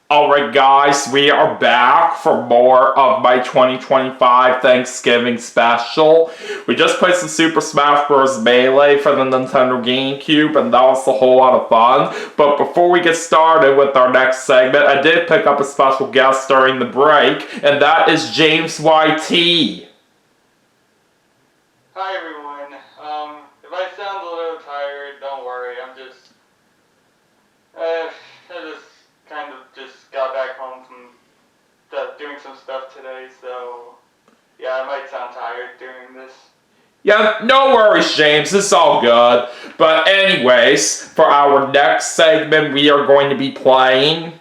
Alright guys, we are back for more of my 2025 Thanksgiving special. We just played some Super Smash Bros. Melee for the Nintendo GameCube, and that was a whole lot of fun. But before we get started with our next segment, I did pick up a special guest during the break, and that is JamesYT. Hi everyone. If I sound a little tired, don't worry. I just got back home from doing some stuff today, so yeah, I might sound tired during this. Yeah, no worries, James. It's all good. But anyways, for our next segment, we are going to be playing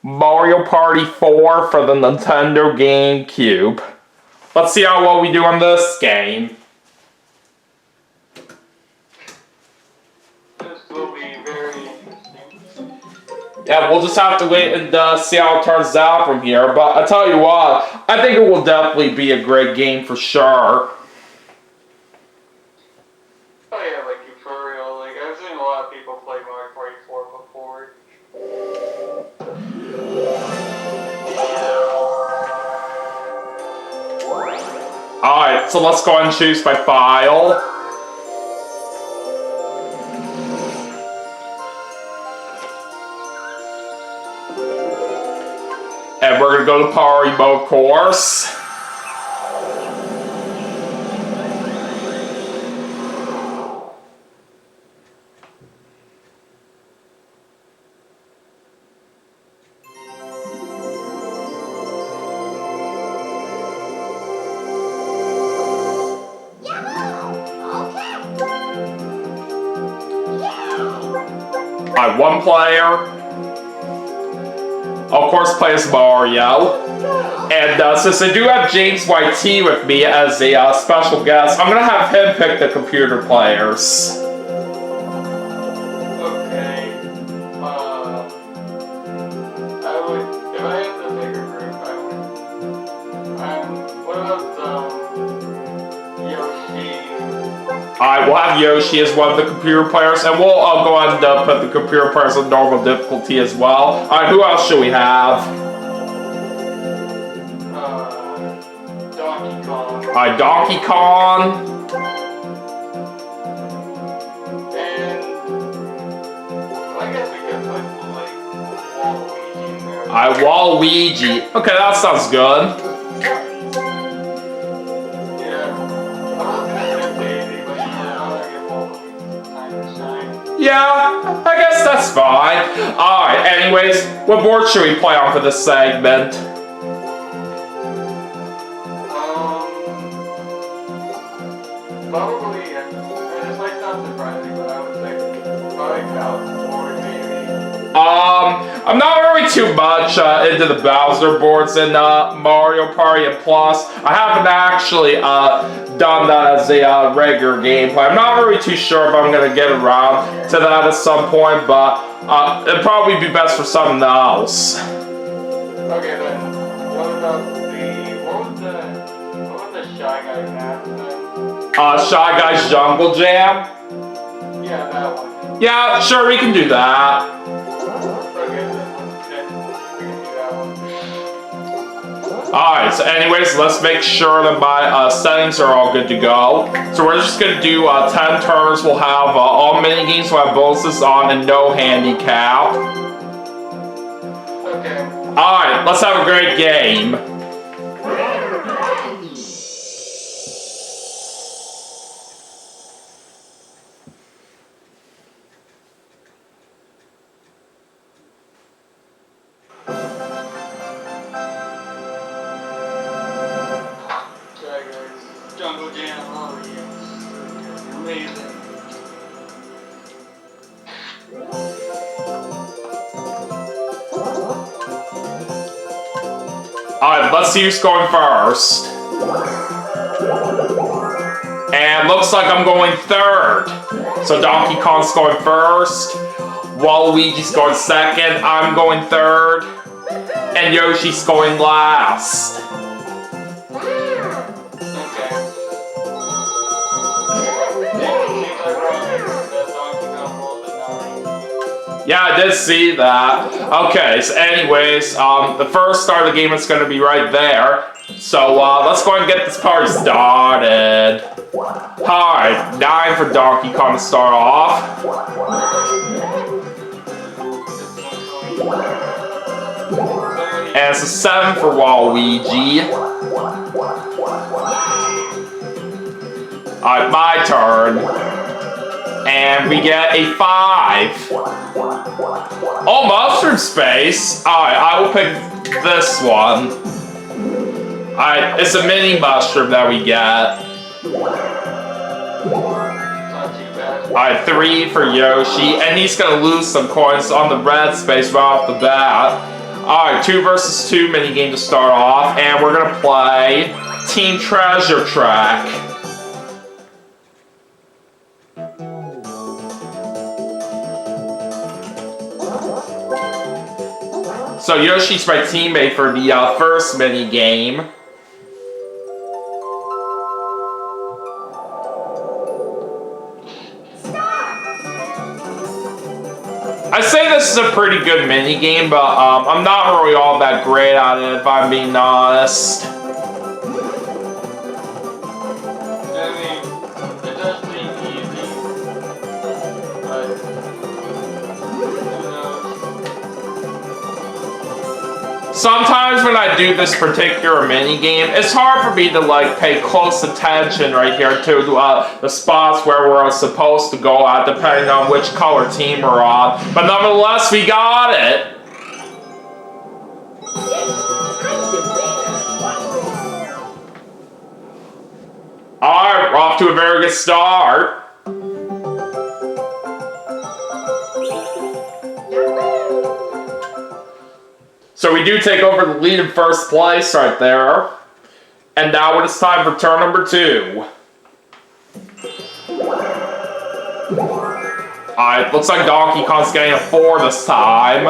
Mario Party 4 for the Nintendo GameCube. Let's see how well we do on this game. This will be very interesting. Yeah, we'll just have to wait and see how it turns out from here. But I tell you what, I think it will definitely be a great game for sure. Oh yeah, like for real. Like I've seen a lot of people play Mario Party 4 before. Alright, so let's go ahead and choose my file. And we're gonna go to party mode course. Alright, one player. Of course, plays Mario. And since I do have JamesYT with me as a special guest, I'm gonna have him pick the computer players. Okay. If I had to pick a group, what about Yoshi? Alright, we'll have Yoshi as one of the computer players, and we'll go ahead and put the computer players on normal difficulty as well. Alright, who else should we have? Donkey Kong. Alright, Donkey Kong. And I guess we could put Waluigi in there. Alright, Waluigi. Okay, that sounds good. Yeah, I guess that's fine. Alright, anyways, what board should we play on for this segment? Probably, this might sound surprising, but I would say probably Bowser board, maybe. I'm not really too much into the Bowser boards in Mario Party, and plus, I haven't actually done that as a regular gameplay. I'm not really too sure if I'm going to get around to that at some point, but it'd probably be best for something else. Okay, then, what was the Shy Guy map then? Shy Guy's Jungle Jam? Yeah, that one. Yeah, sure, we can do that. Okay, then we can do that one. Alright, so anyways, let's make sure that my settings are all good to go. So we're just going to do 10 turns. We'll have all minigames, we'll have bonuses on, and no handicap. Okay. Alright, let's have a great game. Jungle Jam, oh yes. Amazing. Alright, let's see who's going first. And looks like I'm going third. So Donkey Kong's going first. Waluigi's going second. I'm going third. And Yoshi's going last. Yeah, I did see that. Okay, so anyways, the first star of the game is going to be right there. So let's go and get this party started. Alright, 9 for Donkey Kong to start off. And it's a 7 for Waluigi. Alright, my turn. And we get a 5. Oh, mushroom space. Alright, I will pick this one. Alright, it's a mini mushroom that we get. Alright, 3 for Yoshi. And he's gonna lose some coins on the red space right off the bat. Alright, 2 versus 2 minigame to start off. And we're gonna play Team Treasure Track. So Yoshi's my teammate for the first mini game. I say this is a pretty good mini game, but I'm not really all that great at it if I'm being honest. It does seem easy, but Sometimes when I do this particular mini game, it's hard for me to like pay close attention right here to the spots where we're supposed to go at, depending on which color team we're on. But nonetheless, we got it. Alright, we're off to a very good start. So we do take over the lead in first place right there. And now it is time for turn number 2. Alright, looks like Donkey Kong's getting a 4 this time.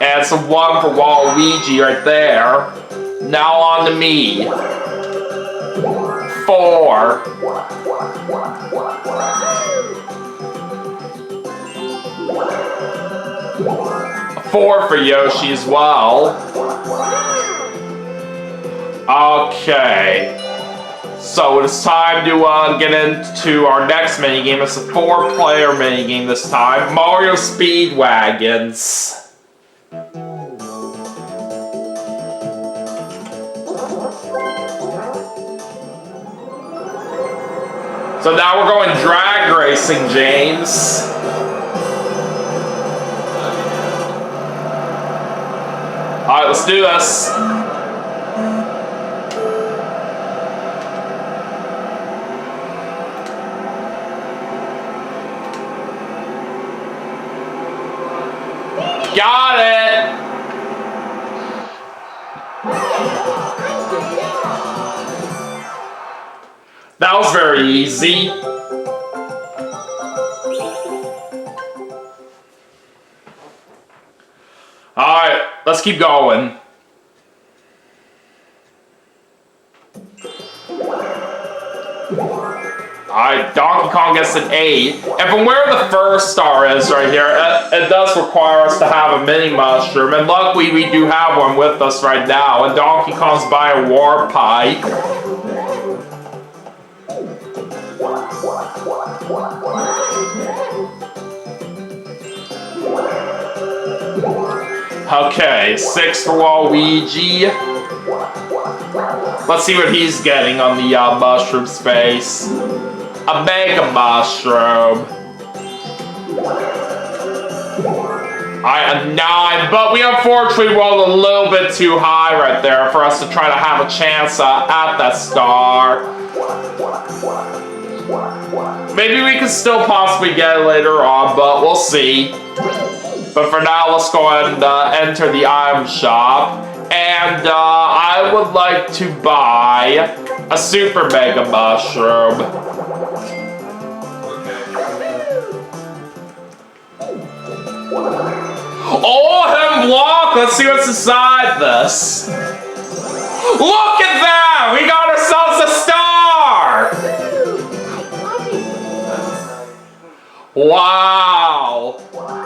And it's a 1 for Waluigi right there. Now on to me. 4. 4 for Yoshi as well. Okay. So it's time to get into our next minigame. It's a 4-player minigame this time. Mario Speedwagons. So now we're going drag racing, James. Alright, let's do this. Got it! That was very easy. Alright, let's keep going. Alright, Donkey Kong gets an 8. And from where the first star is right here, it does require us to have a mini mushroom. And luckily we do have one with us right now. And Donkey Kong's by a warp pipe. Okay, 6 for Waluigi. Let's see what he's getting on the mushroom space. A mega mushroom. Alright, a 9, but we unfortunately rolled a little bit too high right there for us to try to have a chance at that star. Maybe we can still possibly get it later on, but we'll see. But for now, let's go ahead and enter the item shop. And I would like to buy a super mega mushroom. Oh, hidden block! Let's see what's inside this. Look at that! We got ourselves a star! Wow!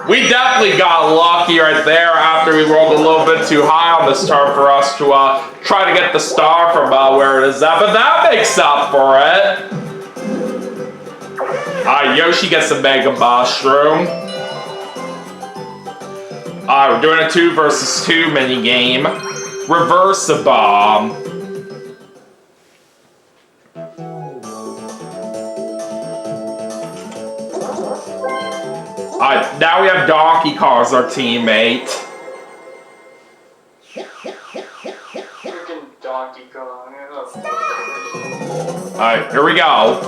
We definitely got lucky right there after we rolled a little bit too high on this turn for us to try to get the star from where it is at, but that makes up for it. Alright, Yoshi gets a Mega Mushroom. Alright, we're doing a 2 versus 2 mini game. Reverse a bomb. Alright, now we have Donkey Kong as our teammate. Freaking Donkey Kong. Alright, here we go.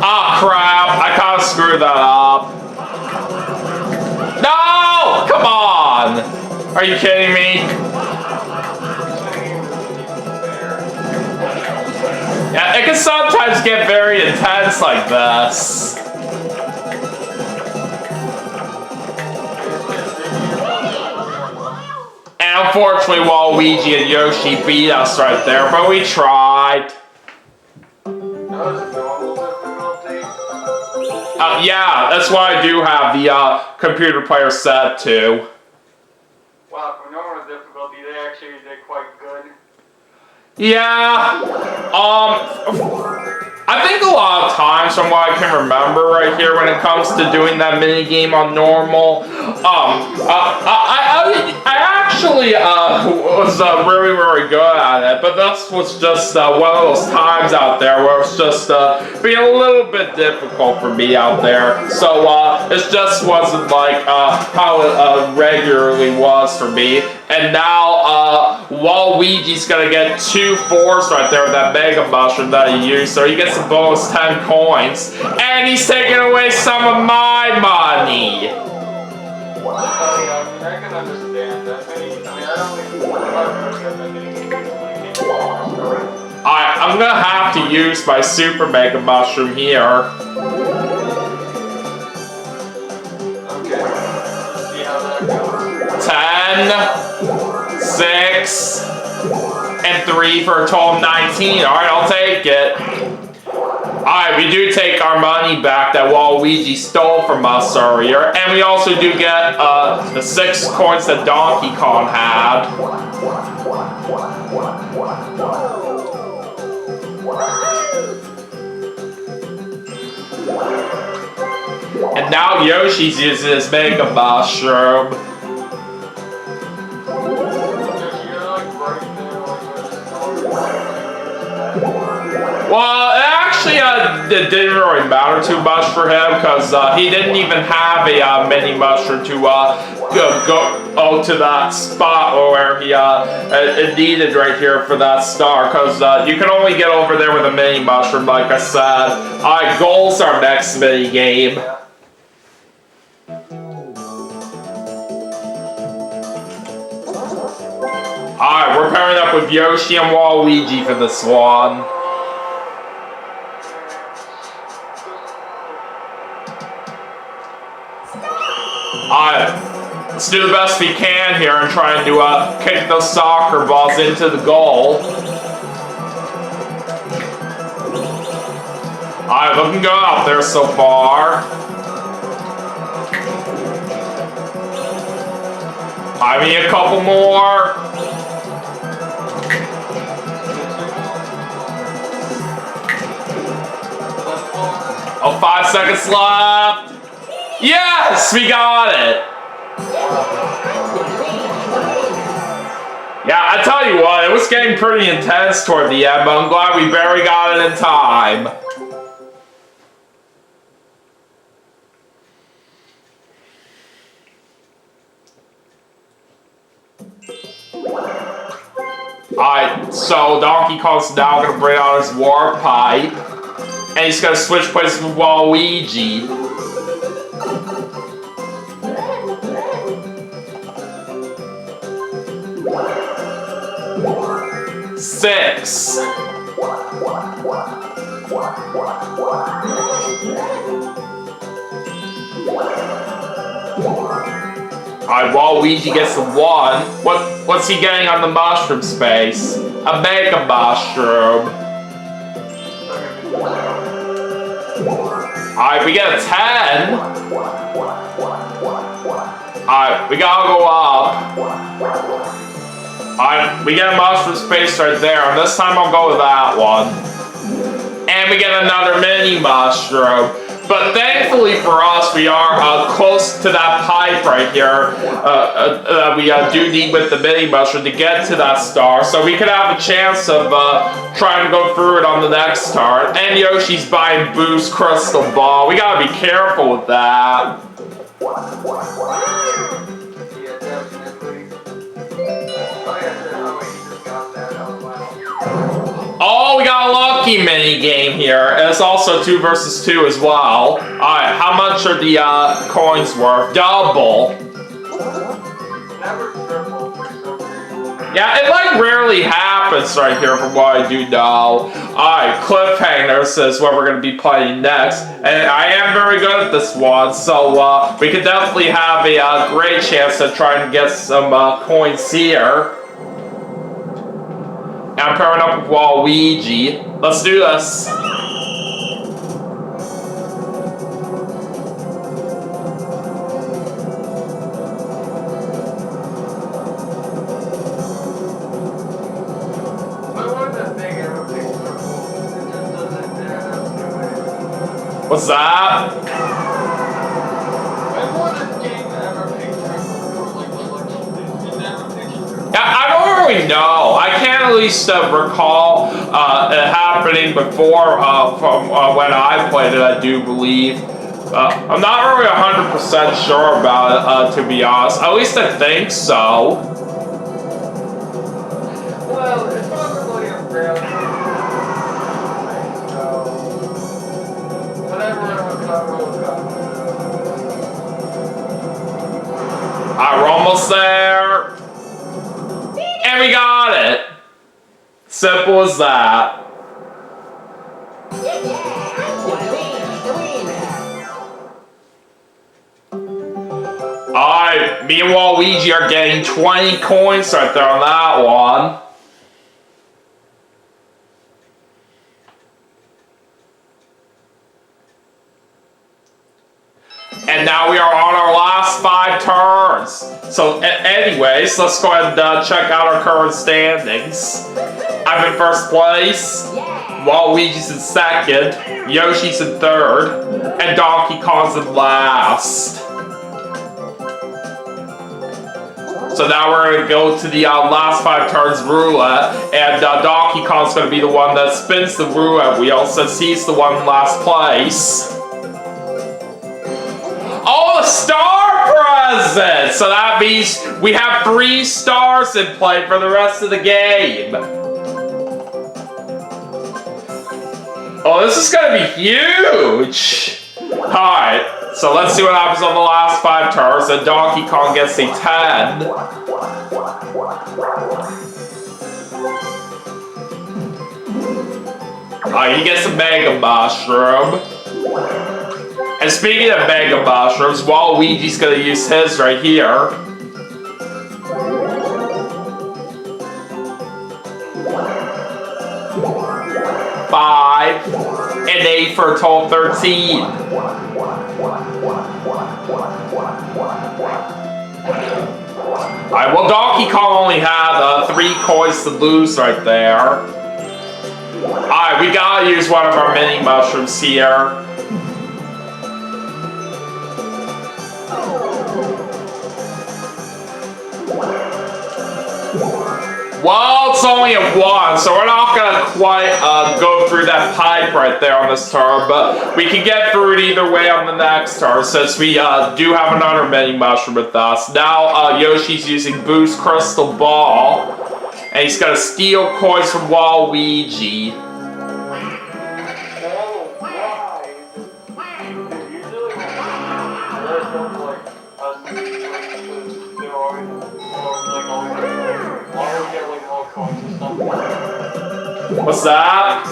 Ah, crap! I kind of screwed that up. No! Come on! Are you kidding me? Yeah, it can sometimes get very intense like this. And unfortunately, Waluigi and Yoshi beat us right there, but we tried. Yeah, that's why I do have the computer player set to. Wow, for normal difficulty, they actually did quite good. Yeah, I think a lot of times from what I can remember right here when it comes to doing that mini game on normal, I actually was really, really good at it, but this was just one of those times out there where it was just being a little bit difficult for me out there. So it just wasn't like how it regularly was for me. And now Waluigi's gonna get 2 4s right there with that Mega Mushroom that he used, so he gets a bonus 10 coins, and he's taking away some of my money. I can understand that. I'm gonna have to use my Super Mega Mushroom here. Okay. See how that goes. 10, 6, and 3 for a total of 19. Alright, I'll take it. Alright, we do take our money back that Waluigi stole from us earlier, and we also do get the 6 coins that Donkey Kong had. And now Yoshi's using his Mega Mushroom. Well, it actually it didn't really matter too much for him because he didn't even have a mini mushroom to go to that spot where he it needed right here for that star, because you can only get over there with a mini mushroom, like I said. Alright, goals our next mini game. Alright, we're pairing up with Yoshi and Waluigi for this one. Alright, let's do the best we can here and try and kick those soccer balls into the goal. Alright, looking good out there so far. I mean, a couple more. Oh, 5 seconds left. Yes, we got it. Yeah, I tell you what, it was getting pretty intense toward the end, but I'm glad we barely got it in time. Alright, so Donkey Kong's now going to bring out his warp pipe, and he's going to switch places with Waluigi. Six. Alright, Waluigi gets the 1. What? What's he getting on the mushroom space? A mega mushroom. Alright, we get a 10. Alright, we gotta go up. Alright, we get a mushroom space right there, and this time I'll go with that one. And we get another mini mushroom. But thankfully for us, we are close to that pipe right here. We do need with the mini mushroom to get to that star, so we could have a chance of trying to go through it on the next star. And Yoshi's buying Boost Crystal Ball. We gotta be careful with that. Yeah, definitely. Oh, yeah, he just got that. Oh, wow. Oh, we got a lucky mini game here. And it's also 2 versus 2 as well. Alright, how much are the coins worth? Double. Never triple for some reason. Yeah, it like rarely happens right here from what I do know. Alright, Cliffhangers is what we're going to be playing next. And I am very good at this one, so we could definitely have a great chance at trying to get some coins here. And I'm pairing up with Waluigi. Let's do this. What's that? I don't really know. I can't at least recall it happening before from when I played it, I do believe. I'm not really 100% sure about it, to be honest. At least I think so. Well, it's probably a failure. So, whatever it will come, will come. Alright, we're almost there. And we got it. Simple as that. Alright, me and Waluigi are getting 20 coins right there on that one. And now we are on our last 5 turns. So anyways, let's go ahead and check out our current standings. I'm in first place, Waluigi's in second, Yoshi's in third, and Donkey Kong's in last. So now we're going to go to the last 5 turns roulette, and Donkey Kong's going to be the one that spins the roulette wheel since he's the one in last place. Oh, the star present! So that means we have 3 stars in play for the rest of the game. Oh, this is gonna be huge! Alright, so let's see what happens on the last 5 turns, and Donkey Kong gets a 10. Alright, he gets a Mega Mushroom. And speaking of Mega Mushrooms, Waluigi's gonna use his right here. Five and 8 for a total of 13. Alright, well Donkey Kong only had 3 coins to lose right there. Alright, we gotta use one of our mini mushrooms here. Well, it's only a 1, so we're not gonna quite go through that pipe right there on this turn, but we can get through it either way on the next turn since we do have another mini mushroom with us. Now Yoshi's using Boost Crystal Ball, and he's gonna steal coins from Waluigi. What's that?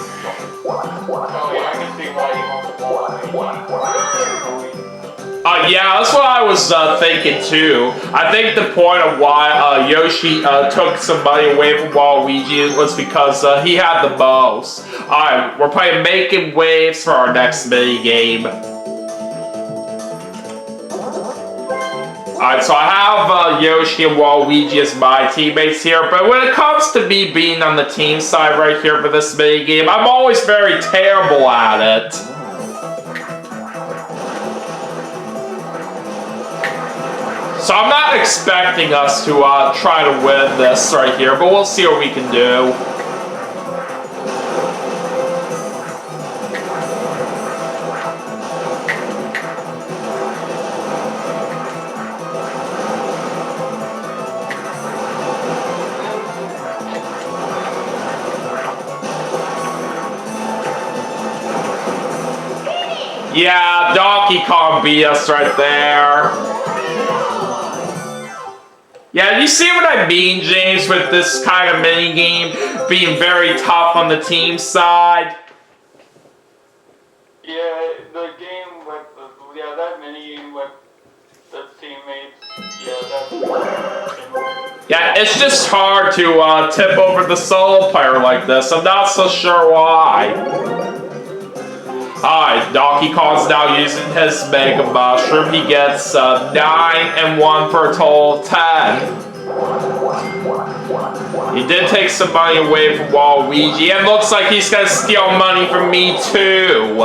Yeah, that's what I was thinking too. I think the point of why Yoshi took some money away from Waluigi was because he had the most. Alright, we're playing Making Waves for our next mini game. Alright, so I have Yoshi and Waluigi as my teammates here, but when it comes to me being on the team side right here for this mini game, I'm always very terrible at it. So I'm not expecting us to try to win this right here, but we'll see what we can do. Yeah, Donkey Kong beat us right there. Yeah, you see what I mean, James, with this kind of mini-game being very tough on the team side? Yeah, the game with that mini-game with the teammates, Yeah, it's just hard to tip over the solo player like this. I'm not so sure why. Alright, Donkey Kong's now using his Mega Mushroom. He gets 9 and 1 for a total of 10. He did take some money away from Waluigi, and looks like he's gonna steal money from me too.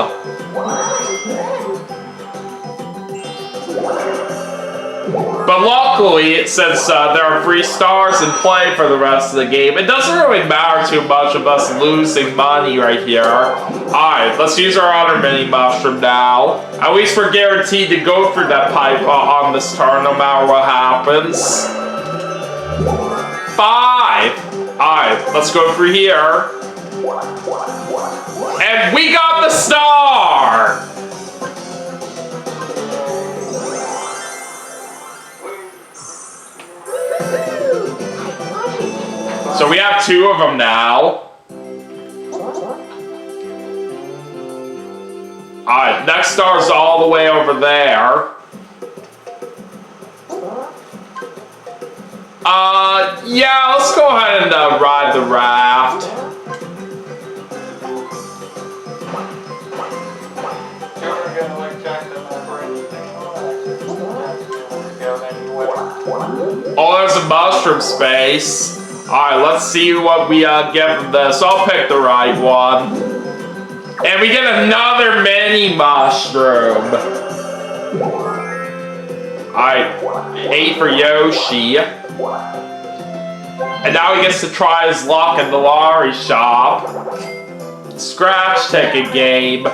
But luckily, since there are 3 stars in play for the rest of the game, it doesn't really matter too much of us losing money right here. Alright, let's use our other mini mushroom now. At least we're guaranteed to go through that pipe on this turn, no matter what happens. 5! Alright, let's go through here. And we got the star! So we have 2 of them now. Alright, next star's all the way over there. Yeah, let's go ahead and ride the raft. Oh, there's a mushroom space. Alright, let's see what we get from this. I'll pick the right one. And we get another mini mushroom. Alright, 8 for Yoshi. And now he gets to try his luck in the lottery shop. Scratch ticket game.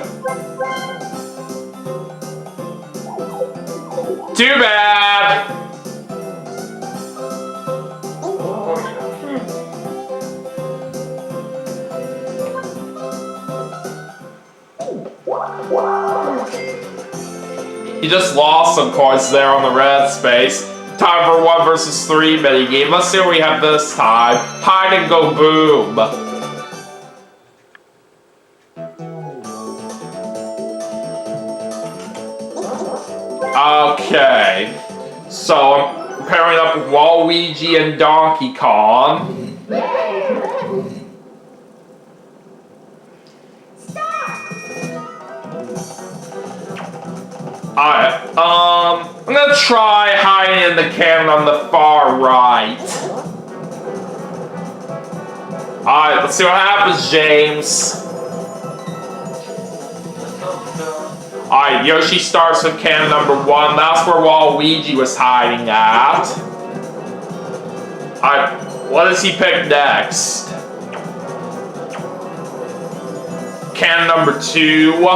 Too bad. He just lost some coins there on the red space. Time for 1 versus 3 minigame. Let's see what we have this time. Hide and go boom. Okay. So I'm pairing up with Waluigi and Donkey Kong. Alright, I'm gonna try hiding in the cannon on the far right. Alright, let's see what happens, James. Alright, Yoshi starts with cannon number 1. That's where Waluigi was hiding at. Alright, what does he pick next? Cannon number 2.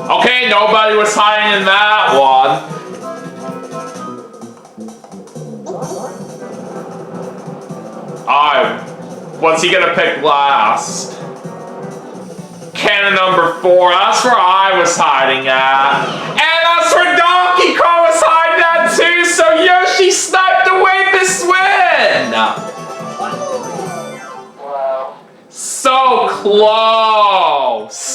Okay, nobody was hiding in that one. Alright, what's he gonna pick last? Cannon number 4, that's where I was hiding at. And that's where Donkey Kong was hiding at too, so Yoshi sniped away this win! Wow. So close!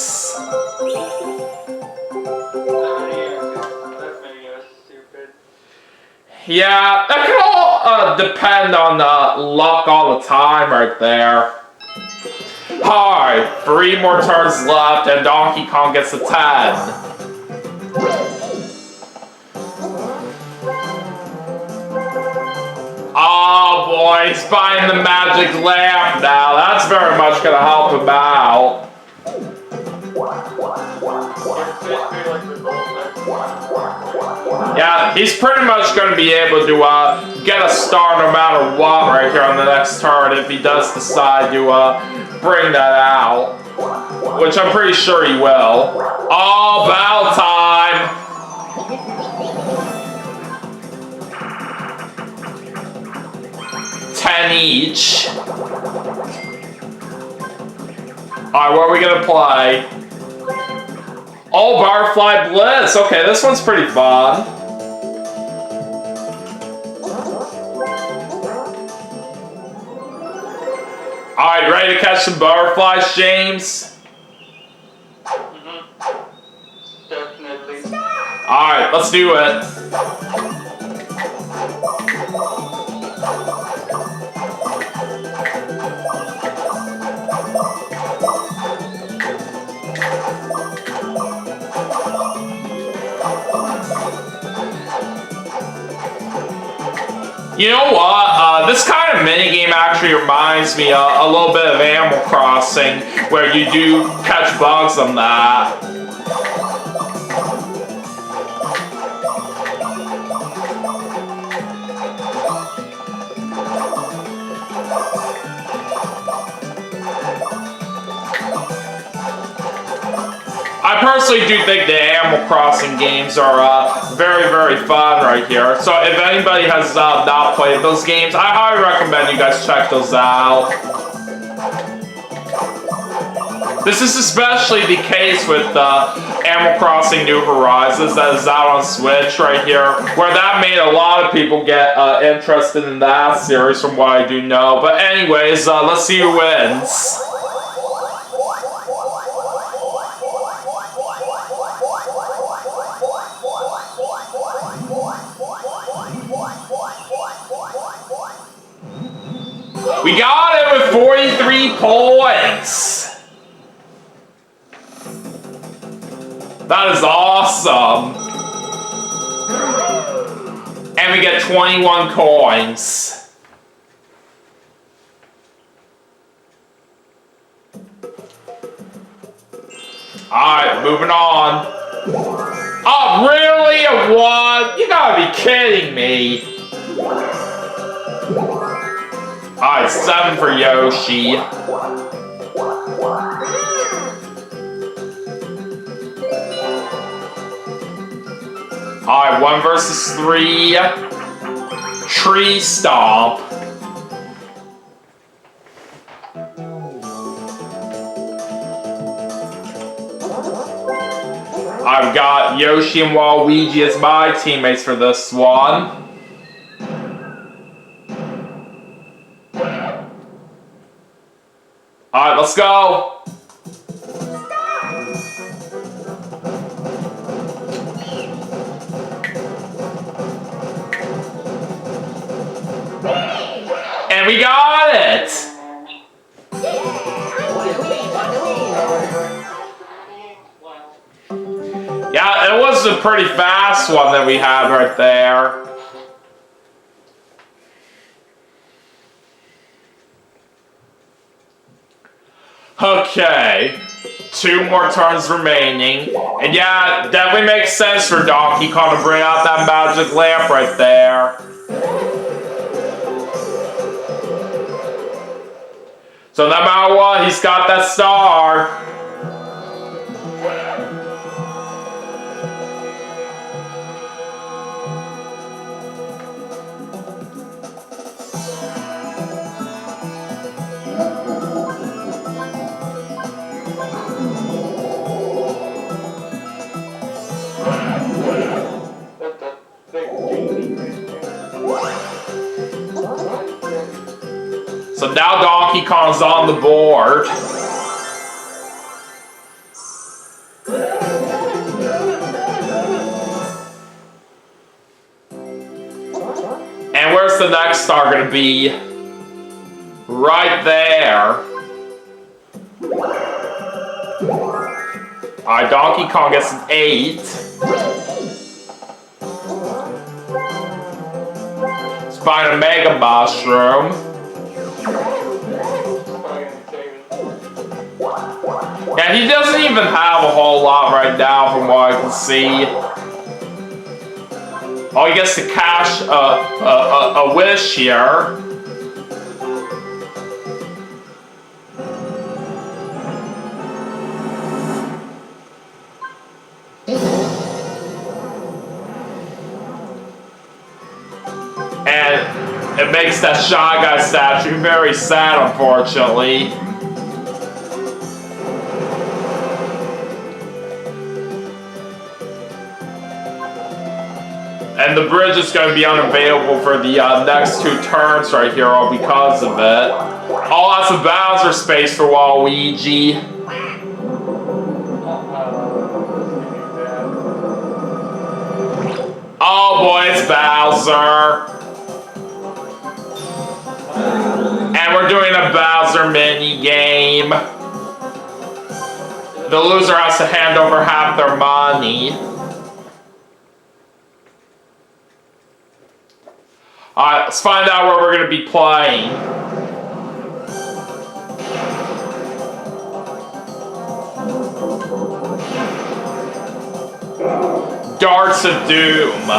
Yeah, that can all depend on luck all the time right there. Alright, 3 more turns left and Donkey Kong gets a 10. Oh boy, he's buying the magic lamp now. That's very much gonna help him out. Yeah, he's pretty much going to be able to get a star no matter what right here on the next turn if he does decide to bring that out. Which I'm pretty sure he will. Oh, battle time! $10 each. Alright, what are we going to play? Oh, Butterfly Bliss. Okay, this one's pretty fun. Alright, ready to catch some butterflies, James? Definitely. Alright, let's do it. You know what? This kind of minigame actually reminds me a little bit of Animal Crossing, where you do catch bugs on that. I personally do think the Animal Crossing games are very, very fun right here. So if anybody has not played those games, I highly recommend you guys check those out. This is especially the case with Animal Crossing New Horizons that is out on Switch right here, where that made a lot of people get interested in that series from what I do know. But anyways, let's see who wins. We got it with 43 points! That is awesome! And we get 21 coins. Alright, moving on. Oh, really? A 1? You gotta be kidding me! Alright, 7 for Yoshi. Alright, 1 versus 3. Tree Stomp. I've got Yoshi and Waluigi as my teammates for this one. Alright, let's go! And we got it! Yeah, it was a pretty fast one that we had right there. Okay, 2 more turns remaining. And yeah, definitely makes sense for Donkey Kong to bring out that magic lamp right there. So no matter what, he's got that star. So now Donkey Kong's on the board. next are going to be right there. Alright, Donkey Kong gets an 8. Let's find a Mega Mushroom. Yeah, he doesn't even have a whole lot right now from what I can see. Oh, he gets to cash a wish here. And it makes that Shy Guy statue very sad, unfortunately. And the bridge is going to be unavailable for the next 2 turns right here, all because of it. Oh, that's a Bowser space for Waluigi. Oh boy, it's Bowser. And we're doing a Bowser mini game. The loser has to hand over half their money. Alright, let's find out where we're going to be playing. Darts of Doom.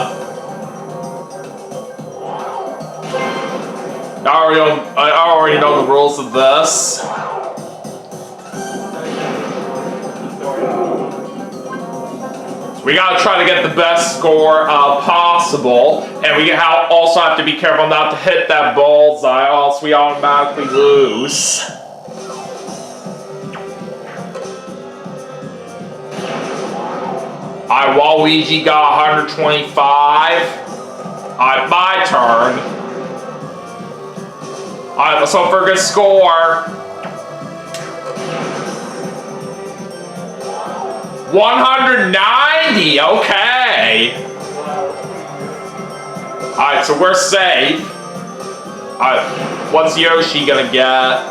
I already know the rules of this. We gotta try to get the best score possible, and we also have to be careful not to hit that bullseye, or else we automatically lose. Alright, Waluigi got 125. Alright, my turn. Alright, let's hope for a good score. 190, okay. Alright, so we're safe. Alright, what's Yoshi gonna get?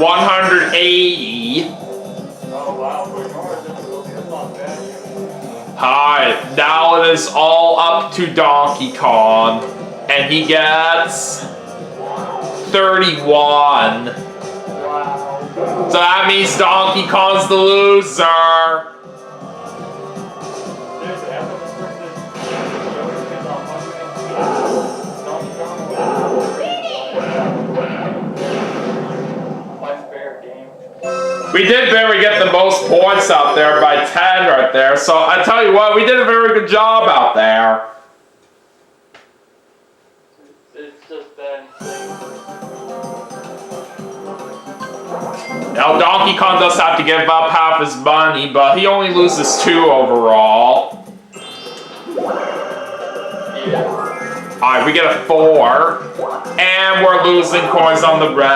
180. Alright, now it is all up to Donkey Kong. And he gets 31. So that means Donkey Kong's the loser. We did barely get the most points out there by 10 right there. So I tell you what, we did a very good job out there. Now, Donkey Kong does have to give up half his money, but he only loses 2 overall. Alright, we get a 4. And we're losing coins on the red.